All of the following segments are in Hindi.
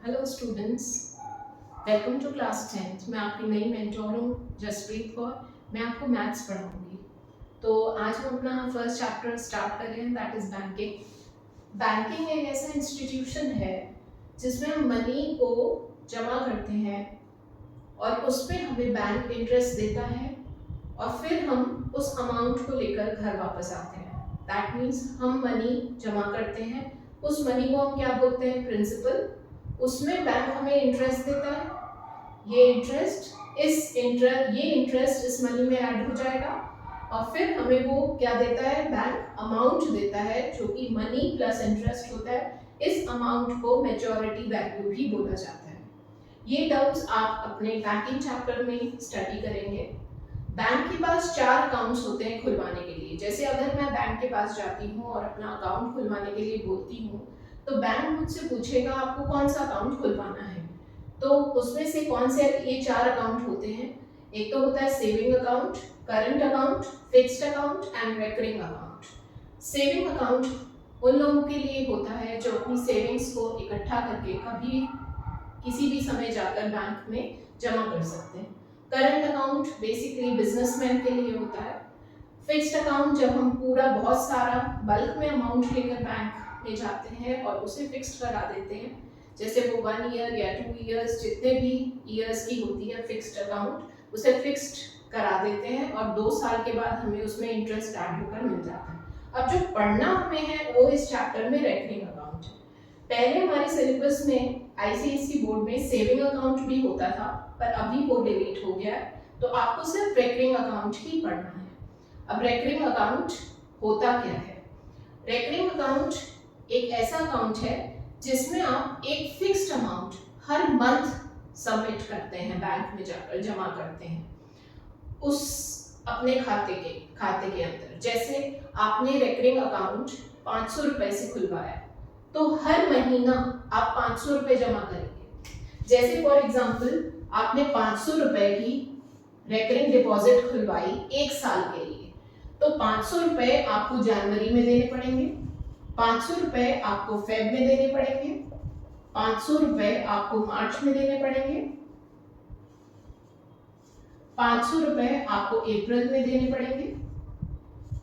Hello students, welcome to class 10th। मैं आपकी नई मेंटोर हूँ जसप्रीत कौर। मैं आपको मैथ्स पढ़ाऊंगी। तो आज हम अपना फर्स्ट चैप्टर स्टार्ट कर रहे हैं, दैट इज़ बैंकिंग। बैंकिंग एक ऐसा इंस्टीट्यूशन है जिसमें हम मनी को जमा करते हैं और उस पर हमें बैंक इंटरेस्ट देता है और फिर हम उस अमाउंट को लेकर घर वापस आते हैं। दैट मीन्स हम मनी जमा करते हैं, उस मनी को हम क्या बोलते हैं, प्रिंसिपल। उसमें बैंक हमें इंटरेस्ट देता है। ये इंटरेस्ट इस मनी में ऐड हो जाएगा और फिर हमें वो क्या देता है, बैंक अमाउंट देता है जो कि मनी प्लस इंटरेस्ट होता है। इस अमाउंट को मैच्योरिटी वैल्यू भी बोला जाता है। ये टर्म्स आप अपने बैंकिंग चैप्टर में स्टडी करेंगे। बैंक के पास 4 अकाउंट्स होते हैं खुलवाने के लिए। जैसे अगर मैं बैंक के पास जाती हूँ और अपना अकाउंट खुलवाने के लिए बोलती हूँ तो बैंक मुझसे पूछेगा आपको कौन सा अकाउंट खुलवाना है। तो उसमें से कौन से ये 4 अकाउंट होते हैं। एक तो होता है saving account, current account, fixed account and recurring account. Saving account उन लोगों के लिए होता है जो अपनी सेविंग्स को इकट्ठा करके कभी किसी भी समय जाकर बैंक में जमा कर सकते हैं। करंट अकाउंट बेसिकली बिजनेसमैन के लिए होता है। फिक्स्ड अकाउंट जब हम पूरा बहुत सारा बल्क में अमाउंट लेकर बैंक में जाते हैं और उसे फिक्स्ड करा देते हैं, जैसे वो 1 ईयर या 2 ईयर्स जितने भी ईयर्स की होती है फिक्स्ड अकाउंट, उसे फिक्स्ड करा देते हैं और 2 साल के बाद हमें उसमें इंटरेस्ट ऐड होकर मिल जाता है। अब जो पढ़ना हमें है वो इस चैप्टर में रेकरिंग अकाउंट है। पहले हमारे सिलेबस में आईसीएसई बोर्ड में सेविंग अकाउंट भी होता था, पर अभी वो डिलीट हो गया है, तो आपको सिर्फ रेकरिंग अकाउंट ही पढ़ना है। अब रेकरिंग अकाउंट होता क्या है। रेकरिंग अकाउंट एक ऐसा अकाउंट है जिसमें आप एक फिक्स्ड अमाउंट हर मंथ सबमिट करते हैं, बैंक में जाकर जमा करते हैं उस अपने खाते के अंदर। जैसे आपने रेकरिंग अकाउंट 500 रुपए से खुलवाया तो हर महीना आप 500 रुपए जमा करेंगे। जैसे फॉर एग्जांपल आपने 500 रुपए की रेकरिंग डिपॉजिट खुलवाई 1 साल के लिए, तो 500 रुपए आपको जनवरी में देने पड़ेंगे, 500 रुपए आपको फेब में देने पड़ेंगे, 500 रुपए आपको मार्च में देने पड़ेंगे, 500 रुपए आपको अप्रैल में देने पड़ेंगे,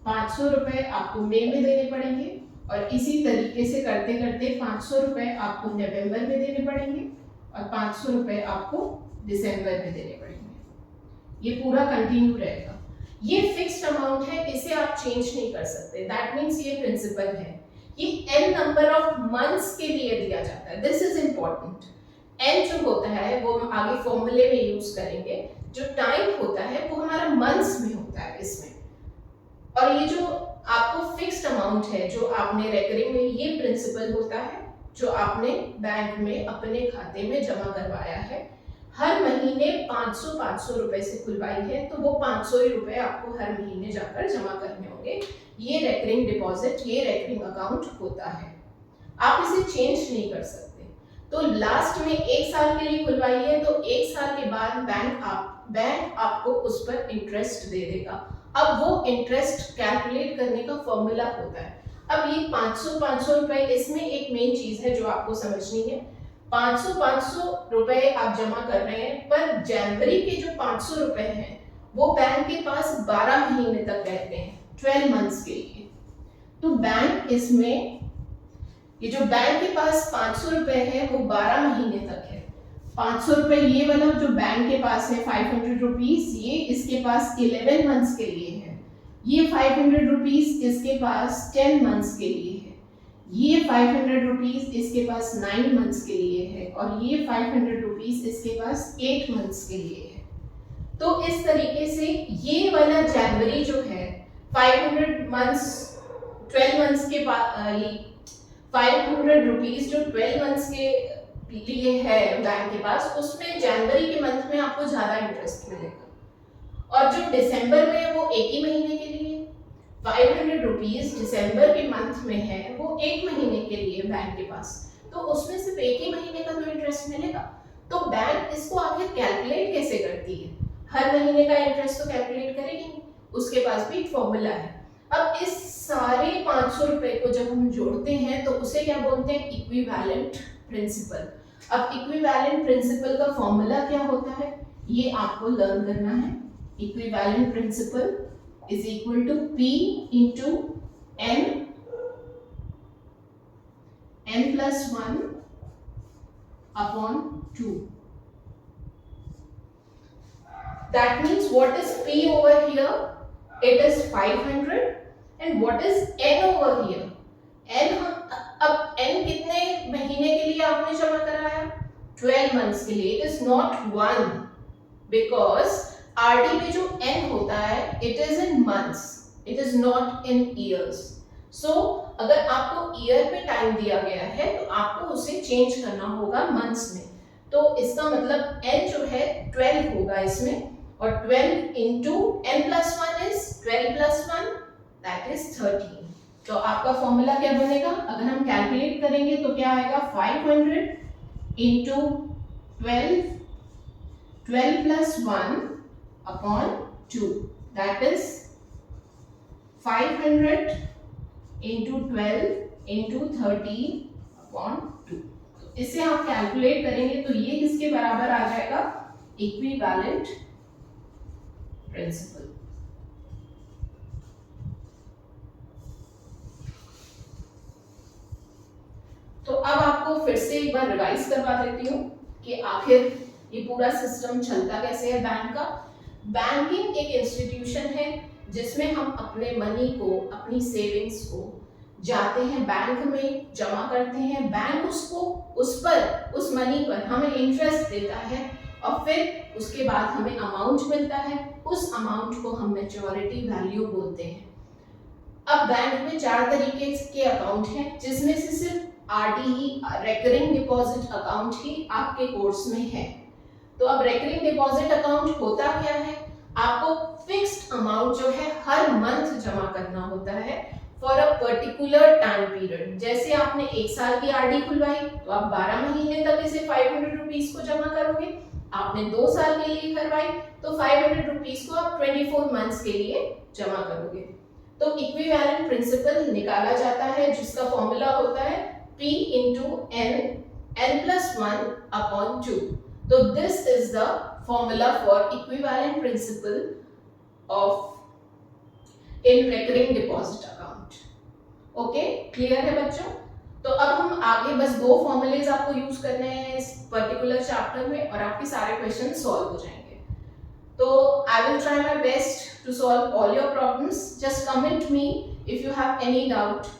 500 रुपए आपको मई में देने पड़ेंगे और इसी तरीके से करते करते 500 रुपए आपको नवंबर में देने पड़ेंगे और 500 रुपए आपको दिसंबर में देने पड़ेंगे। ये पूरा कंटिन्यू रहेगा। ये फिक्स्ड अमाउंट है, इसे आप चेंज नहीं कर सकते। दैट मीन्स ये प्रिंसिपल है। ये n नंबर ऑफ मंथ्स के लिए दिया जाता है। This is important. n जो होता है वो हम आगे फॉर्मूले में यूज करेंगे। जो टाइम होता है वो हमारा मंथ्स में होता है इसमें। और ये जो आपको फिक्स्ड अमाउंट है जो आपने रेकरिंग में, ये प्रिंसिपल होता है जो आपने बैंक में अपने खाते में जमा करवाया है। हर महीने 500 रुपए से खुलवाई है तो वो 500 ही रुपए आपको हर महीने जाकर जमा करने होंगे। ये रेकरिंग डिपॉजिट, ये रेकरिंग अकाउंट होता है। आप इसे चेंज नहीं कर सकते। तो लास्ट में 1 साल के लिए खुलवाई है तो 1 साल के बाद बैंक आपको उस पर इंटरेस्ट दे देगा। अब वो इंटरेस्ट कैलकुलेट करने का फॉर्मूला होता है। अब ये 500 रुपए, इसमें एक मेन चीज है जो आपको समझनी है। 500 रुपए आप जमा कर रहे हैं, पर जनवरी के जो 500 रुपए हैं वो बैंक के पास 12 महीने तक रहते हैं, 12 मंथ्स के लिए। तो बैंक इसमें, ये जो बैंक के पास 500 रुपए है वो 12 महीने तक है। 500 रुपए ये वाला जो बैंक के पास है 500 रुपीज, ये इसके पास 11 मंथ्स के लिए है। ये 500 रुपीज इसके पास 10 मंथ्स के लिए है। ये 500 रुपीज इसके पास 9 मंथ्स के लिए है और ये 500 रुपीज इसके पास 8 मंथ्स के लिए है। तो इस तरीके से ये वाला जनवरी जो है 500 मंथ्स 12 मंथ्स के बाद 500 रुपीज जो 12 मंथ्स के लिए है बैंक के पास, उसमें जनवरी के मंथ में आपको ज्यादा इंटरेस्ट मिलेगा। और जो दिसंबर में है वो एक ही महीने के लिए, 500 रुपीज दिसंबर के मंथ में है वो 1 महीने के लिए बैंक के पास, तो उसमें सिर्फ 1 ही महीने का तो इंटरेस्ट मिलेगा। तो बैंक इसको आखिर कैलकुलेट कैसे करती है, हर महीने का इंटरेस्ट तो कैलकुलेट करेगी नहीं, उसके पास भी एक फॉर्मूला है। अब इस सारे 500 रुपए को जब हम जोड़ते हैं तो उसे क्या बोलते हैं, इक्विवेलेंट प्रिंसिपल। अब इक्विवेलेंट प्रिंसिपल का फॉर्मूला क्या होता है ये आपको लर्न करना है। Equivalent principal is equal to P into n plus 1 upon 2. That means what is P over here? It is 500 and what is N over here? N अब N कितने महीने के लिए आपने जमा कराया? 12 months के लिए. It is not 1 because RD में जो N होता है it is in months. It is not in years. So अगर आपको ईयर पे टाइम दिया गया है तो आपको उसे चेंज करना होगा मंथ्स में। तो इसका मतलब n जो है 12 होगा इसमें और 12 into n plus 1 is 12 plus 1 that is 13। तो आपका फॉर्मूला क्या बनेगा अगर हम कैलकुलेट करेंगे तो क्या आएगा 500 into 12 plus 1 upon 2 that is 500 into 12 into 13 upon 2। इसे आप कैलकुलेट करेंगे तो ये किसके बराबर आ जाएगा इक्विवेलेंट प्रिंसिपल। तो अब आपको फिर से एक बार रिवाइज करवा देती हूँ कि आखिर ये पूरा सिस्टम चलता कैसे है बैंक का। बैंकिंग एक इंस्टीट्यूशन है जिसमें हम अपने मनी को अपनी सेविंग्स को जाते हैं बैंक में जमा करते हैं, बैंक उसको उस मनी पर हमें इंटरेस्ट देता है और फिर उसके बाद हमें अमाउंट मिलता है, उस अमाउंट को हम मैच्योरिटी वैल्यू बोलते हैं। अब बैंक में 4 तरीके के अकाउंट हैं जिसमें से सिर्फ आरडी ही रेकरिंग डिपॉजिट अकाउंट ही आपके कोर्स में है। तो अब रेकरिंग डिपॉजिट अकाउंट होता क्या है, आपको फिक्स्ड अमाउंट जो है हर मंथ जमा करना होता है for a particular time period. जैसे आपने 1 साल की आरडी खुलवाई तो आप 12 महीने तक इसे 500 रुपीस को जमा करोगे। आपने 2 साल के लिए करवाई तो 500 रुपीस को आप 24 मंथ्स के लिए जमा करोगे। तो इक्विवेलेंट प्रिंसिपल निकाला जाता है जिसका फॉर्मूला होता है P into n plus 1 upon 2. So this is the formula for equivalent principle of in recurring deposit account. Okay, clear है बच्चों? तो अब हम आगे बस 2 फॉर्मूलेज आपको यूज करने हैं इस पर्टिकुलर चैप्टर में और आपके सारे क्वेश्चन सॉल्व हो जाएंगे। तो I will try my best to solve all your problems. Just comment me if you have any doubt.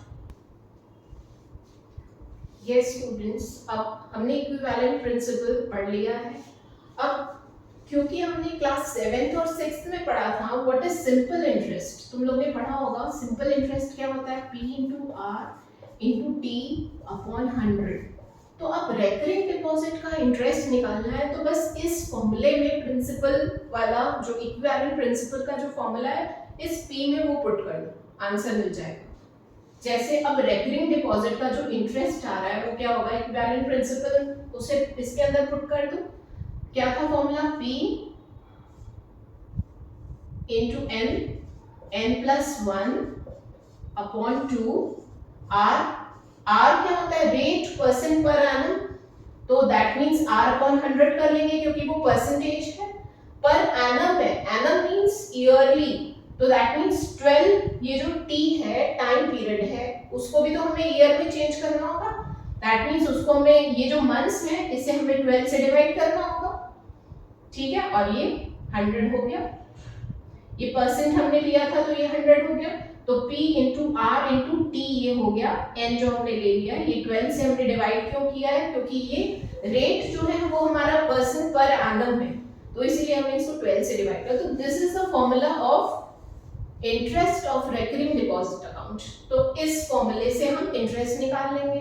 Yes students, अब हमने इक्विवेलेंट प्रिंसिपल पढ़ लिया है। अब क्योंकि हमने क्लास 7th और 6th में पढ़ा था व्हाट इज सिंपल इंटरेस्ट, तुम लोगों ने पढ़ा होगा सिंपल इंटरेस्ट क्या होता है P into R into T upon 100। तो अब रेकरिंग डिपॉजिट का इंटरेस्ट निकालना है तो बस इस फॉर्मूले में प्रिंसिपल वाला जो इक्विवेलेंट प्रिंसिपल का जो फॉर्मूला है इस P में वो पुट कर दो, आंसर मिल जाएगा। जैसे अब रेकरिंग डिपॉजिट का जो इंटरेस्ट आ रहा है वो क्या होगा इक्विवेलेंट प्रिंसिपल उसे इसके अंदर पुट कर दो। क्या था formula P into n plus 1 upon 2 r क्या होता है रेट परसेंट पर एनम, तो दैट मींस r अपॉन 100 कर लेंगे क्योंकि वो परसेंटेज है। पर एनम है, एनम मींस ईयरली, तो दैट मींस 12 ये जो t है टाइम पीरियड है उसको भी तो हमें ईयर में चेंज करना होगा। दैट मींस उसको हमें ये जो मंथ्स है इसे हमें 12 से डिवाइड करना होगा, ठीक है। और ये 100 हो गया, ये परसेंट हमने लिया था तो ये 100 हो गया। तो P into R into T ये हो गया, n जो हमने ले लिया ये 12 से हमने डिवाइड क्यों किया है क्योंकि ये रेट जो है वो हमारा परसेंट पर एनम है तो इसीलिए हमने इसको 12 से डिवाइड किया। तो this is the formula of interest of recurring deposit account. तो इस फॉर्मूले से हम इंटरेस्ट निकाल लेंगे।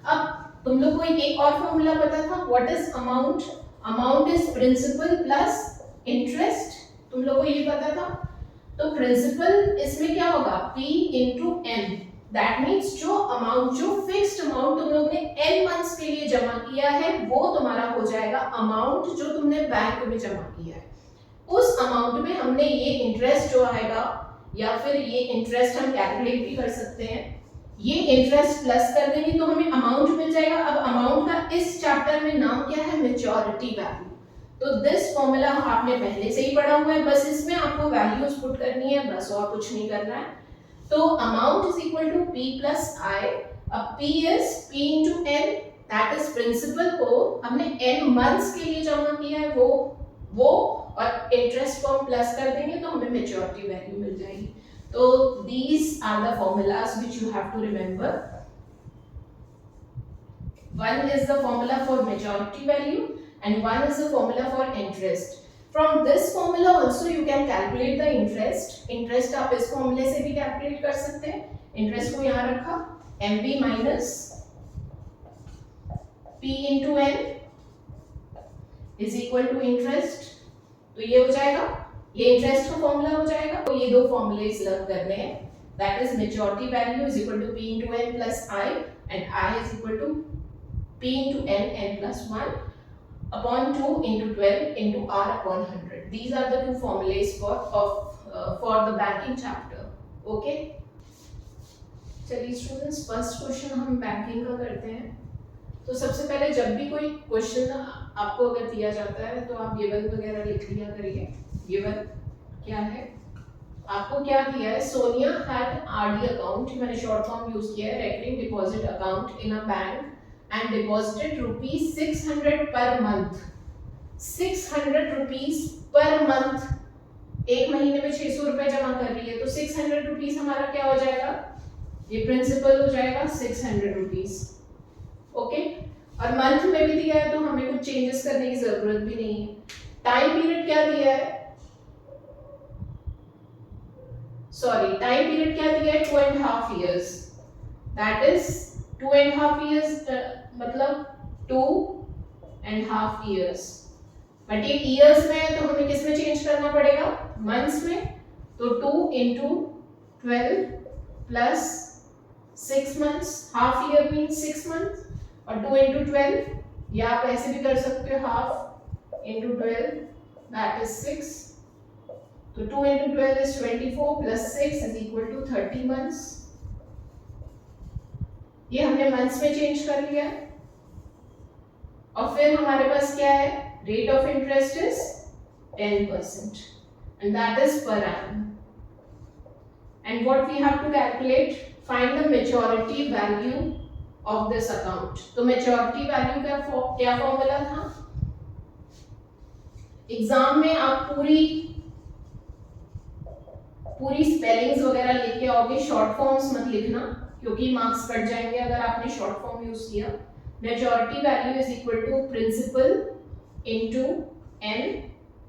अब तुम लोग को एक और फॉर्मूला पता था what is amount, amount is principal plus interest, तुम लोग को ये पता था। तो प्रिंसिपल इसमें क्या होगा P into n, that means जो अमाउंट जो फिक्स्ड अमाउंट तुम लोग ने n मंथ्स के लिए जमा किया है वो तुम्हारा हो जाएगा अमाउंट जो तुमने बैंक में जमा किया है। उस अमाउंट में हमने ये इंटरेस्ट जो आएगा या फिर ये इंटरेस्ट हम कैलकुलेट भी कर सकते हैं, ये इंटरेस्ट प्लस कर देंगे तो हमें अमाउंट मिल जाएगा। अब अमाउंट का इस चैप्टर में नाम क्या है, मैच्योरिटी वैल्यू। तो दिस फॉर्मूला आपने पहले से ही पढ़ा हुआ है, बस इसमें आपको वैल्यूज पुट करनी है, बस और कुछ नहीं करना है। तो amount is equal to P plus I. अब P is P into N, that is principal को हमने एन मंथ्स के लिए जमा किया है वो और इंटरेस्ट को हम प्लस कर देंगे तो हमें मैच्योरिटी वैल्यू मिल जाएगी। तो these are the formulas which you have to remember. One is the formula for majority value and one is the formula for interest. From this formula also you can calculate the interest. Interest आप इस formula से भी calculate कर सकते हैं। Interest को यहाँ रखा mb minus p into n is equal to interest। तो ये हो जाएगा, ये इंटरेस्ट का फॉर्मूला हो जाएगा। तो ये दो फॉर्मूलेस लर्न करने हैं, that is maturity value is equal to p into n plus i and i is equal to p into n plus 1 upon 2 into 12 into r upon 100. These are the two formulas for the banking chapter. Okay, चलिए स्टूडेंट्स, फर्स्ट क्वेश्चन हम बैंकिंग का करते हैं। तो सबसे पहले जब भी कोई क्वेश्चन आपको अगर दिया जाता है तो आप गिवन वगैरह लिख लिया करिए। गिवन क्या है, आपको क्या दिया है, सोनिया हैड आरडी अकाउंट, मैंने शॉर्ट फॉर्म यूज किया है, recurring deposit account in a bank and deposited ₹600 per month. 600 rupees per month, एक महीने में 600 रुपए जमा कर रही है, तो 600 रुपीज हमारा क्या हो जाएगा, ये प्रिंसिपल हो जाएगा 600 रुपीज। ओके, और मंथ में भी दिया है तो हमें कुछ चेंजेस करने की जरूरत भी नहीं है। टाइम पीरियड क्या दिया है, सॉरी टाइम पीरियड क्या दिया है, 2.5 years, दैट इज 2.5 years मतलब 2.5 years। बट ये ईयर्स में है तो हमें किस में चेंज करना पड़ेगा, मंथ्स में। तो 2 into 12 plus 6 months, half year means 6 months, और 2 into 12, या आप ऐसे भी कर सकते हो, हाफ into 12 दैट इज 6। तो 2 into 12 is 24 plus 6 is equal to 30 months। ये हमने मंथ्स में चेंज कर लिया। और फिर हमारे पास क्या है, rate of interest is 10% and that is per annum। And what we have to calculate, find the maturity value of this account। तो maturity value का क्या फॉर्मूला था, एग्जाम में आप पूरी स्पेलिंग्स वगैरह लिख के आओगे, शॉर्ट फॉर्म्स मत लिखना क्योंकि मार्क्स कट जाएंगे अगर आपने शॉर्ट फॉर्म यूज किया। Maturity value is equal to principal into n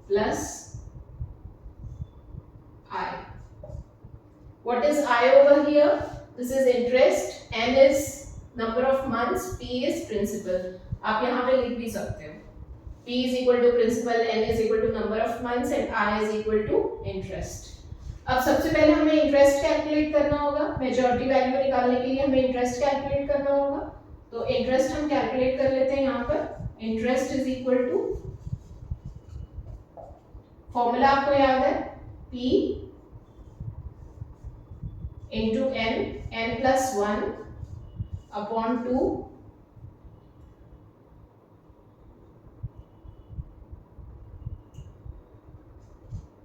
plus i। What is i over here, this is interest, n is number of months, p is principal. आप यहाँ पे लिख भी सकते हो, p is equal to principal, n is equal to number of months and i is equal to interest। अब सबसे पहले हमें इंटरेस्ट कैलकुलेट करना होगा, मेजॉरिटी वैल्यू निकालने के लिए हमें इंटरेस्ट कैलकुलेट करना होगा। तो इंटरेस्ट हम कैलकुलेट कर लेते हैं यहाँ पर। Interest is equal to, formula आपको याद है, p into n plus 1 upon 2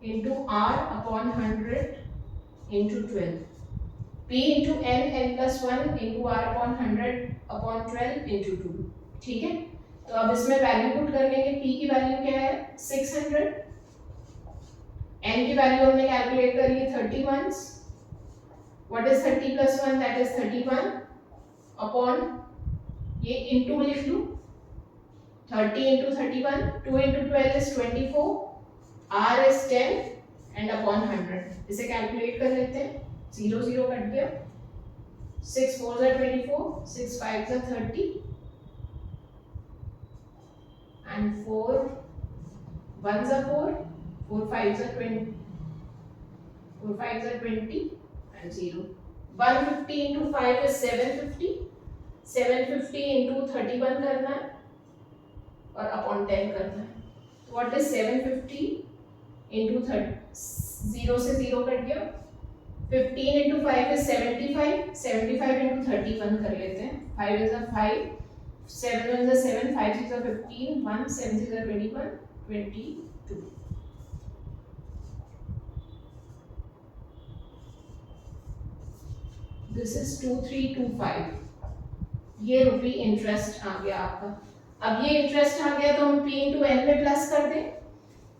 into r upon 100 into 12, p into n plus 1 into r upon 100 upon 12 into 2। ठीक है, तो अब इसमें वैल्यू पुट कर लेंगे। p की वैल्यू क्या है 600, n की वैल्यू हमने कैलकुलेट कर ली 30 months। What is 30 plus 1, that is 31 upon, ये इनटू लिख लूं, 30 into 31, 2 into 12 is 24, r is 10 and upon 100। इसे कैलकुलेट कर लेते हैं, 0 0 कट गया, 6 4 are 24, 6 5 are 30 and 4 1s are 4, 4 5s are 20, 4 5s are 20 and 0। 150 into 5 is 750, 750 into 31 करना है और अपॉन 10 करना है। तो व्हाट इज 750 into 30, 0 से 0 कट गया, 15 into 5 is 75, 75 into 31 कर लेते हैं, 5 is a 5, 7 is a 7, 5 is a 15, 1, 7 is a 21, 22. This is 2325. ये रुपी इंटरेस्ट आ गया आपका। अब ये इंटरेस्ट आ गया तो हम p इंटू एन में प्लस कर दें,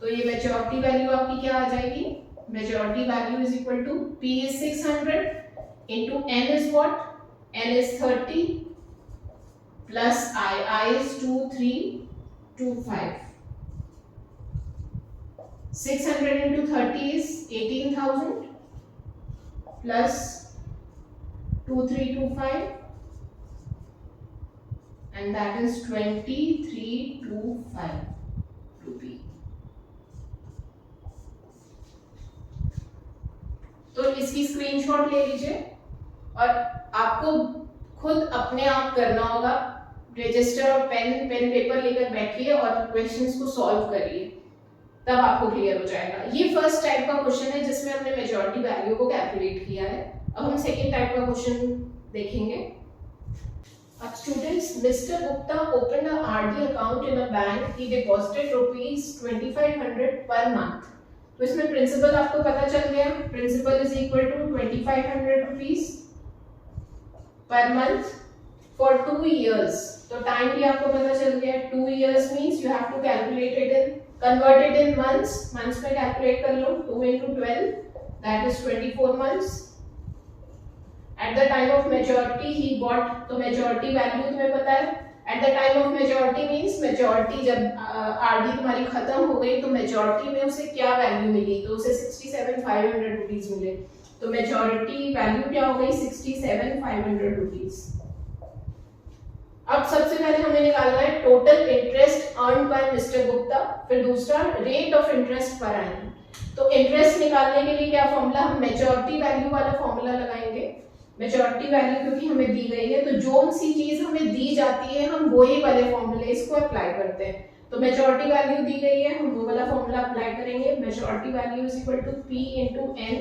तो ये मैच्योरिटी वैल्यू आपकी क्या आ जाएगी? Majority value is equal to P is 600 into N is what? N is 30 plus I is 2325. 600 into 30 is 18,000 plus 2325 and that is 2325 rupee. तो इसकी स्क्रीनशॉट ले लीजिए और आपको खुद अपने आप करना होगा। रजिस्टर और पेन पेपर लेकर बैठिए और क्वेश्चंस को सॉल्व करिए, तब आपको क्लियर हो जाएगा। ये फर्स्ट टाइप का क्वेश्चन है जिसमें हमने मेजॉरिटी वैल्यू को कैलकुलेट किया है। अब हम सेकेंड टाइप का क्वेश्चन देखेंगे। अब students, mister Gupta open a RD account in a bank, he deposited ₹2500 per month. तो इसमें प्रिंसिपल आपको पता चल गया, principal is equal to 2500 rupees per month for 2 years। तो टाइम भी आपको पता चल गया, 2 years means you have to calculate it in, convert it in months, months में कैलकुलेट कर लो, 2 into 12 that is 24 months। At the time of majority he got, तो मेजॉरिटी वैल्यू तुम्हें पता है, at the time of majority means majority जब आरडी तुम्हारी खत्म हो गई तो मेजॉरिटी में उसे क्या वैल्यू मिली? तो उसे 67,500 रुपीज मिले। तो मेजॉरिटी वैल्यू क्या हो गई? 67,500 रुपीज। अब सबसे पहले हमें निकालना है total interest earn by mister Gupta, फिर दूसरा rate of interest per annum. तो इंटरेस्ट निकालने के लिए क्या फॉर्मूला? हम मेजॉरिटी वैल्यू वाला फॉर्मूला लगाएंगे। मेजॉरिटी वैल्यू क्योंकि हमें दी गई है, तो जो सी चीज हमें दी जाती है हम वही वाले फॉर्मूले इसको अप्लाई करते हैं। तो मेजॉरिटी वैल्यू दी गई है, हम वो वाला फॉर्मूला अप्लाई करेंगे। Majority value is equal to P into N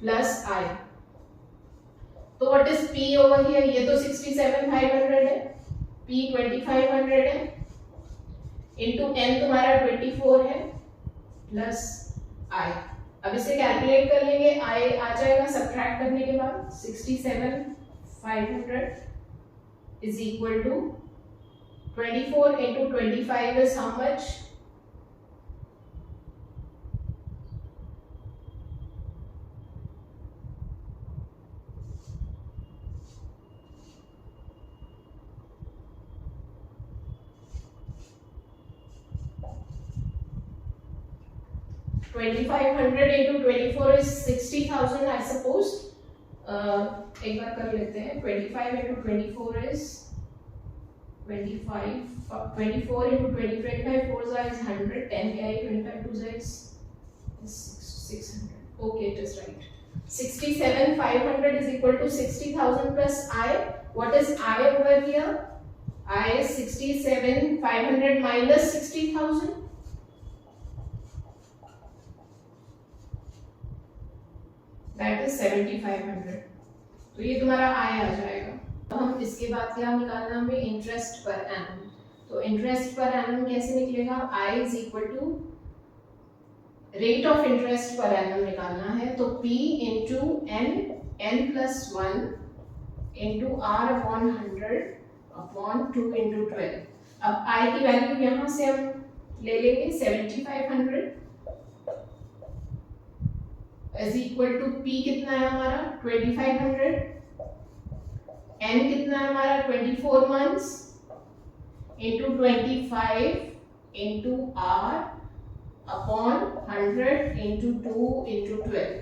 plus I। तो what is P over here? ये तो 67,500 है, P 2500 है, into N तुम्हारा 24 है प्लस I। अब इसे कैलकुलेट कर लेंगे, आई आ जाएगा सब्ट्रैक्ट करने के बाद 67,500 is equal to 24 into 25 is how much? 2500 into 24 is 60,000 I suppose। एक बार कर लेते हैं, 25 into 24 is 25, 24 into 25 4 is 100, 10 के आई 25 2 is 600। Okay, it is right। 67,500 is equal to 60,000 plus I। What is I over here? I is 67,500 minus 60,000। That is 7,500। तो ये तुम्हारा I आ जाएगा। तो हम इसके बाद क्या निकालना हमें? Interest per annum. तो इंटरेस्ट पर एनम कैसे निकलेगा? I is equal to rate of interest per annum निकालना है, तो P into N plus 1 into R upon 100 upon 2 into 12। अब I की वैल्यू यहाँ से हम ले लेंगे 7,500 is equal to P कितना है हमारा? 2,500, N कितना है हमारा? 24 months into 25 into R upon 100 into 2 into 12।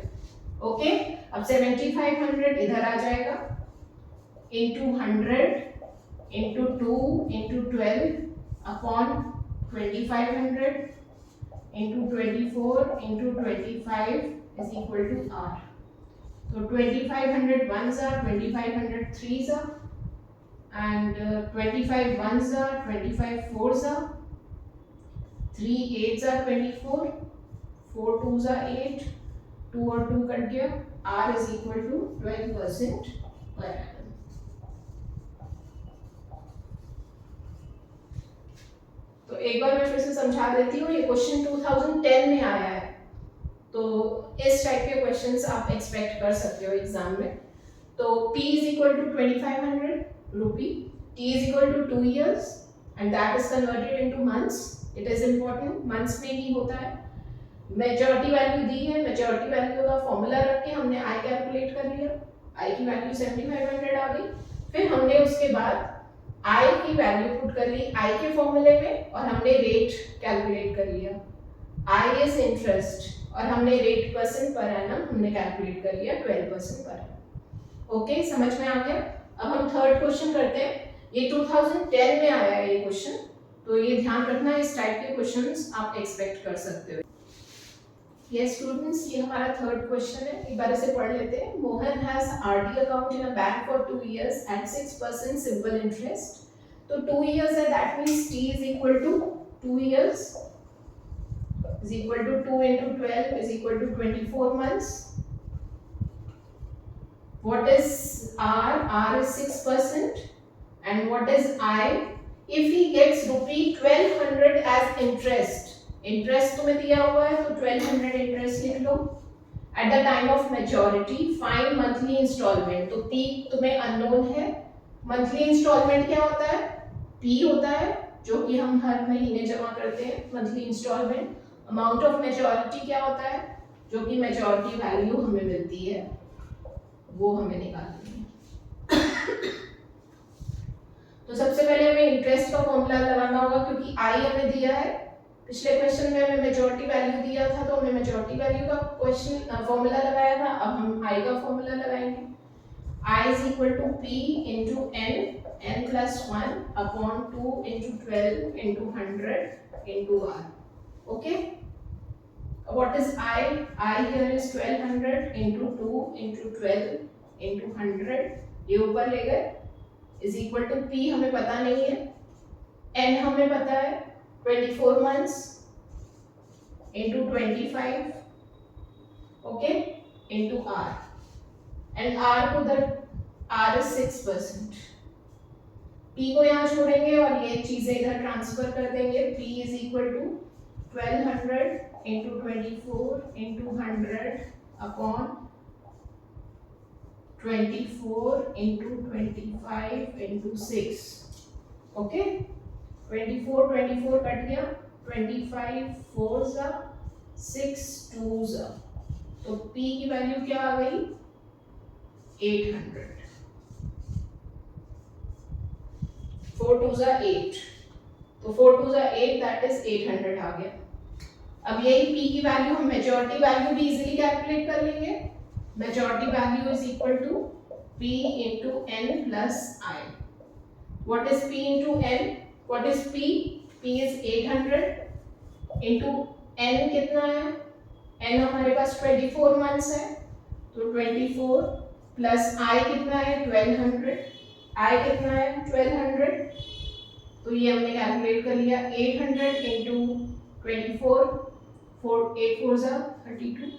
Okay, अब 7,500 इधर आ जाएगा into 100 into 2 into 12 upon 2,500 into 24 into 25 is equal to R। So 2,500 ones are 2,500 threes are, and 25 ones are 25 fours are, 3 8s are 24, 4 2s are 8, 2 और 2 कट गया, R is equal to 12% per annum. तो एक बार मैं फिर से समझा देती हूँ, ये क्वेश्चन 2010 में आया है, तो इस टाइप के क्वेश्चंस आप एक्सपेक्ट कर सकते हो एग्जाम में। तो P is equal to 2500 rupee, T is equal to 2 years and that is converted into months. It is important, months में ही होता है। मेजॉरिटी वैल्यू दी है, मेजॉरिटी वैल्यू का फॉर्मूला रख के हमने I कैलकुलेट कर लिया, I की वैल्यू 7500 आ गई। फिर हमने उसके बाद I की वैल्यू पुट कर ली I के फॉर्मूले में और हमने रेट कैलकुलेट कर लिया। I इज इंटरेस्ट और हमने रेट परसेंट पर एनम हमने कैलकुलेट कर लिया 12% पर एनम। ओके, समझ में आ गया। अब हम थर्ड क्वेश्चन करते हैं। ये 2010 में आया है ये क्वेश्चन, तो ये ध्यान रखना, इस टाइप के क्वेश्चंस आप एक्सपेक्ट कर सकते हो। यस स्टूडेंट्स, ये हमारा थर्ड क्वेश्चन है, एक बार इसे पढ़ लेते हैं। Mohan has RD account in a bank for 2 years at 6% simple interest. तो 2 years है, that means T is equal to 2 years is equal to 2 into 12 is equal to 24 months. What is R? R is 6% and what is I? If he gets rupee 1200 as interest, interest तुम्हें दिया हुआ है तो 1200 interest लिख लो। At the time of maturity, find monthly installment। तो P तुम्हें unknown है, monthly installment क्या होता है? P होता है, जो कि हम हर महीने जमा करते हैं, monthly installment। Amount of majority क्या होता है? जो कि मेजॉरिटी वैल्यू हमें मिलती है, वो हमें निकालनी है। तो सबसे पहले हमें इंटरेस्ट का फॉर्मूला लगाना होगा, क्योंकि आई हमें दिया है। पिछले क्वेश्चन में हमें मेजॉरिटी वैल्यू दिया था, तो हमने मेजॉरिटी वैल्यू का क्वेश्चन फॉर्मूला लगाया था। अब हम आई का फॉर्मूला लगाएंगे। I is equal to P into N plus 1 upon 2 into 12 into 100 into R. Okay, what is I? I here is 1200 into 2 into 12 into 100, ये ऊपर ले गए, is equal to P हमें पता नहीं है, N हमें पता है 24 months into 25, okay, into R, and R को उधर R is 6%, P को यहाँ छोड़ेंगे और ये चीजें इधर ट्रांसफर कर देंगे। P is equal to 1200 into 24 into 100 upon 24 into 25 into 6। Okay, 24 cut गया, 25 4 जा 6 2 जा, तो P की वैल्यू क्या आ गई? 800। 4 2 जा 8, तो 4 2 जा 8, दैट इज 800 आ गया। अब यही P की वैल्यू हम मेजॉरिटी वैल्यू भी इजीली कैलकुलेट कर लेंगे। Majority value is equal to P into N plus I। What is P into N? What is P? P is 800 into N कितना है? N हमारे पास 24 months है, तो 24 plus I कितना है? 1200। I कितना है? 1200। तो ये हमने कैलकुलेट कर लिया। 800 into 24, 8 4 जा 32,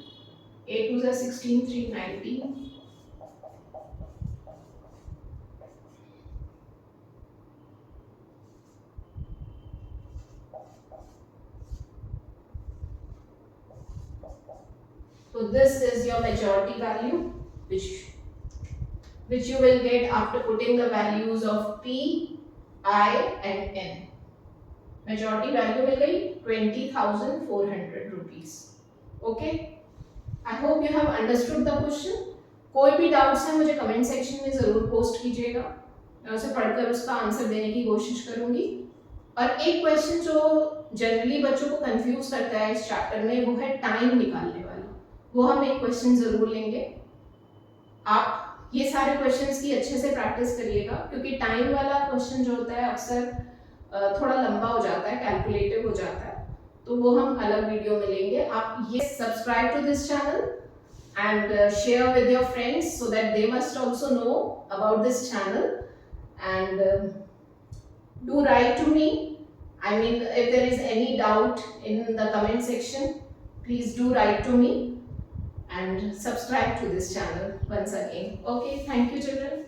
8 2 जा 16, 390। So this is your majority value, which you will get after putting the values of P, I and N. Majority value मिल गई 20,400 rupees. Okay? I hope you have understood the question. कोई भी डाउट्स है मुझे कमेंट सेक्शन में जरूर पोस्ट कीजिएगा, मैं उसे पढ़कर उसका आंसर देने की कोशिश करूंगी। और एक क्वेश्चन जो जनरली बच्चों को कंफ्यूज करता है इस चैप्टर में, वो है टाइम निकालने वाला। वो हम एक क्वेश्चन जरूर लेंगे। आप ये सारे क्वेश्चंस की अच्छे से प्रैक्टिस करिएगा, क्योंकि टाइम वाला क्वेश्चन जो होता है अक्सर थोड़ा लंबा हो जाता है, कैलकुलेटिव हो जाता है, तो वो हम अलग वीडियो में लेंगे। आप ये subscribe to this channel and share with your friends so that they must also know about this channel, and do write to me. I mean, if there is any doubt in the comment section, please do write to me, and subscribe to this channel once again. Okay, thank you children.